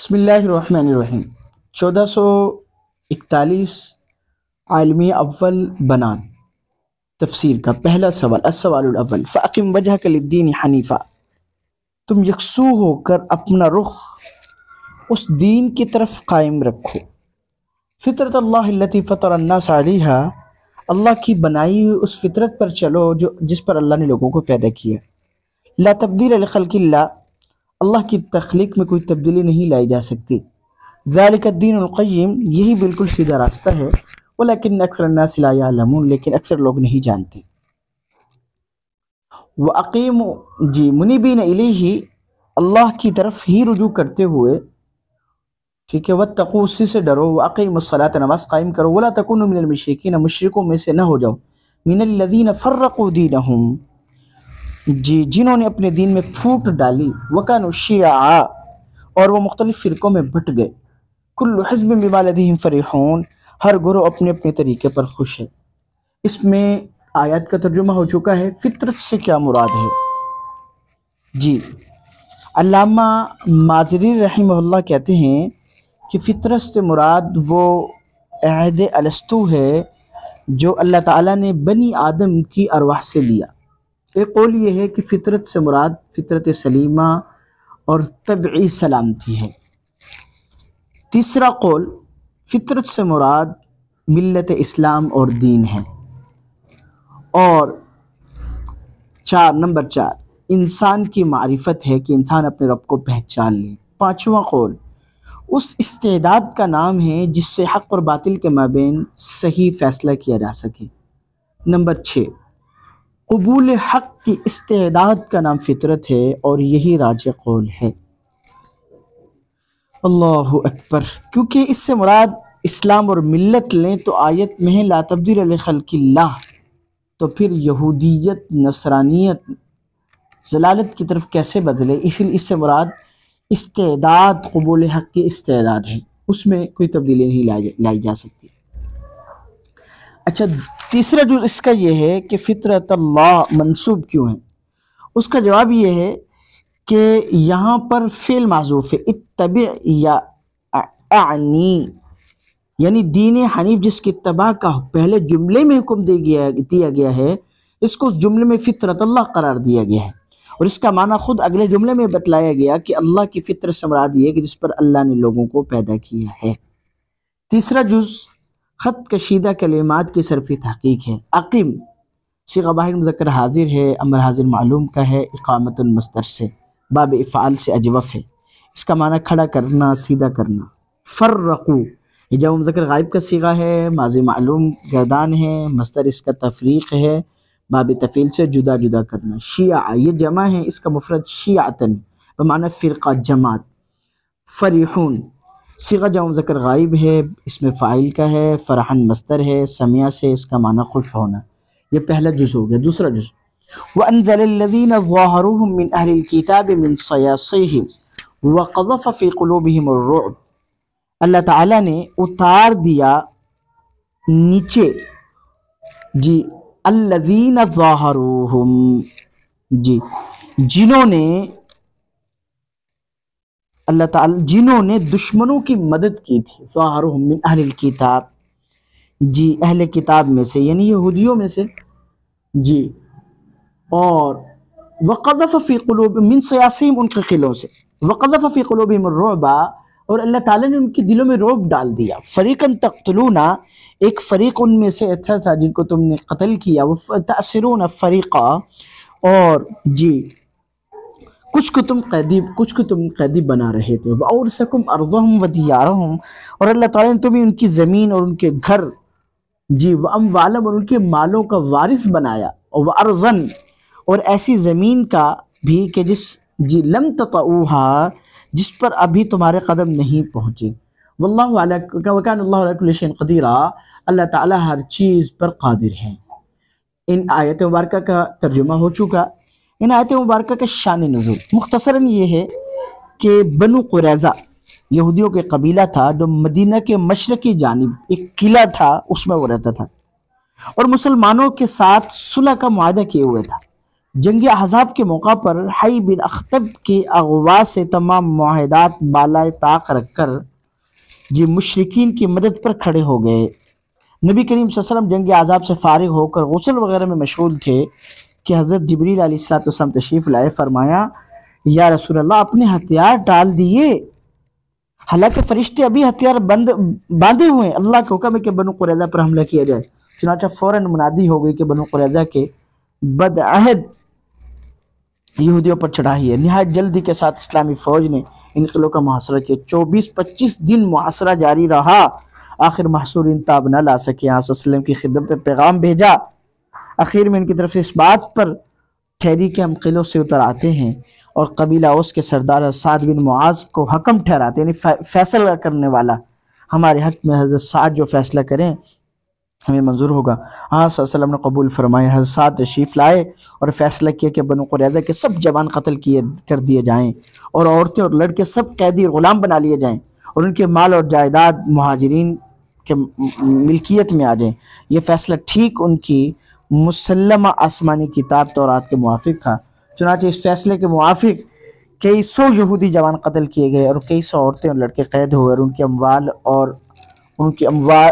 بسم اللہ الرحمن الرحیم 1441 عالمی اول بنات تفسیر کا پہلا سوال۔ السوال الاول فَأَقِمْ وَجْهَكَ لِلدِّينِ حَنِيفًا، تم یکسو ہو کر اپنا رخ اس دین کی طرف قائم رکھو۔ فطرت اللہ التي فطر الناس علیہا، اللہ کی بنائی ہوئی اس فطرت پر چلو جس پر اللہ نے لوگوں کو پیدا کیا۔ لا تبدیل لخلق اللہ، اللہ کی تخلیق میں کوئی تبدیلی نہیں لائی جا سکتی۔ ذالک الدین القیم، یہی بالکل سیدھا راستہ ہے۔ ولیکن اکثر الناس لا یعلمون، لیکن اکثر لوگ نہیں جانتے۔ وَأَقِیمُوا، منیبین الیہ، اللہ کی طرف ہی رجوع کرتے ہوئے، ٹھیک ہے۔ واتقوا، اسی سے ڈرو۔ وَأَقِیمُوا الصَّلَاةَ، نماز قائم کرو۔ وَلَا تَکُونُوا مِنَ الْمُشْرِکِینَ، مشرکوں میں سے نہ ہو جاؤ۔ مِنَ الَّذِینَ فَرَّقُوا دِینَهُمْ، جنہوں نے اپنے دین میں پھوٹ ڈالی۔ وَكَانُوا شِيَعًا، اور وہ مختلف فرقوں میں بٹ گئے۔ كُلُّ حِزْبٍ بِمَا لَدَيْهِمْ فَرِحُونَ، ہر گروہ اپنے اپنے طریقے پر خوش ہے۔ اس میں آیات کا ترجمہ ہو چکا ہے۔ فطرت سے کیا مراد ہے؟ علامہ مازری رحمہ اللہ کہتے ہیں کہ فطرت سے مراد وہ عہد الستو ہے جو اللہ تعالیٰ نے بنی آدم کی ارواح سے لیا۔ ایک قول یہ ہے کہ فطرت سے مراد فطرت سلیمہ اور طبعی سلامتی ہے۔ تیسرا قول فطرت سے مراد ملت اسلام اور دین ہے۔ اور نمبر 4 انسان کی معرفت ہے کہ انسان اپنے رب کو پہچان لے۔ پانچواں قول اس استعداد کا نام ہے جس سے حق اور باطل کے مابین صحیح فیصلہ کیا جا سکے۔ نمبر 6 قبول حق کی استعداد کا نام فطرت ہے، اور یہی راجح قول ہے۔ اللہ اکبر۔ کیونکہ اس سے مراد اسلام اور ملت لیں تو آیت میں ہے لا تبدیل لخلق اللہ، تو پھر یہودیت نصرانیت ضلالت کی طرف کیسے بدلے؟ اس لیے اس سے مراد استعداد، قبول حق کی استعداد ہے، اس میں کوئی تبدیلی نہیں لائی جا سکتی۔ اچھا، تیسرا جز اس کا یہ ہے کہ فطرت اللہ منصوب کیوں ہے؟ اس کا جواب یہ ہے کہ یہاں پر فعل محذوف ہے، اتبع یا اعنی، یعنی دین حنیف جس کی اتباع کا پہلے جملے میں حکم دیا گیا ہے، اس کو اس جملے میں فطرت اللہ قرار دیا گیا ہے، اور اس کا معنی خود اگلے جملے میں بتلایا گیا کہ اللہ کی فطرت سے مراد یہ ہے کہ جس پر اللہ نے لوگوں کو پیدا کیا ہے۔ تیسرا جز خط کشیدہ کلمات کی صرفی تحقیق ہے۔ اقیم صیغہ واحد مذکر حاضر ہے، امر حاضر معلوم کا ہے، اقامت مصدر سے، باب افعال سے اجوف ہے، اس کا معنی کھڑا کرنا، سیدھا کرنا۔ فرقو یہ جمع مذکر غائب کا صیغہ ہے، ماضی معلوم گردان ہے، مصدر اس کا تفریق ہے، باب تفعیل سے جدا جدا کرنا۔ شیعہ یہ جمع ہے، اس کا مفرد شیعتن بمعنی فرقہ جماعت۔ فریحون صیغہ جمع مذکر غائب ہے، اس میں فاعل کا ہے، فرحن مصدر ہے، سمع سے اس کا معنی خوش ہونا۔ یہ پہلا جز ہو گیا۔ دوسرا جز وَأَنزَلَ الَّذِينَ ظَاهَرُوهُم مِّنْ أَهْلِ الْكِتَابِ مِنْ صَيَاصِيهِمْ وَقَذَفَ فِي قُلُوبِهِمُ الرُّعْبَ، اللہ تعالیٰ نے اتار دیا نیچے الذین ظاہروہم، جنہوں نے دشمنوں کی مدد کی تھی۔ ظاہروہم من اہل الکتاب، اہل کتاب میں سے یعنی یہودیوں میں سے۔ اور وقذف فی قلوبہم من صیاصیہم، ان کے قلوں سے، وقذف فی قلوبہم الرعب، اور اللہ تعالیٰ نے ان کے دلوں میں رعب ڈال دیا۔ فریقاً تقتلون، ایک فریق ان میں سے اچھا تھا جن کو تم نے قتل کیا۔ تأسرون فریقا، اور کچھ کو تم قیدی بنا رہے تھے۔ وَأَوْرِثَكُمْ أَرْضَهُمْ وَدِيَارَهُمْ، اور اللہ تعالیٰ نے تمہیں ان کی زمین اور ان کے گھر، وَأَمْوَالًا، اور ان کے مالوں کا وارث بنایا۔ وَأَرْضًا، اور ایسی زمین کا بھی کہ لم تطئوها، جس پر ابھی تمہارے قدم نہیں پہنچے۔ وَكَانَ اللَّهُ عَلَىٰ كُلِّ شَيْءٍ قَدِيرًا، اللہ تعالیٰ ہر چیز پر قادر ہے۔ ان آیت مبارکہ کا ترجمہ ہو چکا۔ ان آیت مبارکہ کا شان نزول مختصراً یہ ہے کہ بنو قریظہ یہودیوں کے قبیلہ تھا جو مدینہ کے مشرقی جانب ایک قلعہ تھا، اس میں وہ رہتا تھا، اور مسلمانوں کے ساتھ صلح کا معاہدہ کیے ہوئے تھا۔ جنگ احزاب کے موقع پر حی بن اخطب کے اغوا سے تمام معاہدات بالائے طاق رکھ کر مشرکین کی مدد پر کھڑے ہو گئے۔ نبی کریم صلی اللہ علیہ وسلم جنگ احزاب سے فارغ ہو کر غسل وغیرہ میں مشغول تھے کہ حضرت جبریل علیہ السلام تشریف لائے۔ فرمایا یا رسول اللہ اپنے ہتھیار ڈال دیے، حالانکہ فرشتے ابھی ہتھیار باندھے ہوئے ہیں، اللہ کا حکم ہے کہ بنو قریظہ پر حملہ کیا جائے۔ چنانچہ فوراً منادی ہو گئی کہ بنو قریظہ کے بدعہد یہودیوں پر چڑھائی ہے۔ نہایت جلدی کے ساتھ اسلامی فوج نے ان قلعوں کا محاصرہ کیا۔ 24-25 دن محاصرہ جاری رہا، آخر محصورین تاب نہ لا سکے، آپ صلی اللہ علیہ وسلم کی خدمت میں پیغام بھیجا۔ اخیر میں ان کی طرف سے اس بات پر ٹھہری کہ ہم قلعوں سے اتر آتے ہیں اور قبیلہ اوس کے سردار سعد بن معاذ کو حکم ٹھہراتے، یعنی فیصلہ کرنے والا، ہمارے حق میں حضرت سعد جو فیصلہ کریں ہمیں منظور ہوگا۔ آپ صلی اللہ علیہ وسلم نے قبول فرمایا۔ حضرت سعد تشریف لائے اور فیصلہ کیا کہ بنو قریظہ کے سب جوان قتل کر دیے جائیں اور عورتیں اور لڑکے سب قیدی اور غلام بنا لیے جائیں اور ان کے مال اور جائیداد مہاجرین کے ملکیت میں آ جائیں۔ یہ فیصلہ ٹھیک ان کی مسلمہ آسمانی کتاب تورات کے موافق تھا۔ چنانچہ اس فیصلے کے موافق کئی سو یہودی جوان قتل کیے گئے اور کئی سو عورتیں اور لڑکے قید ہوئے اور ان کے اموال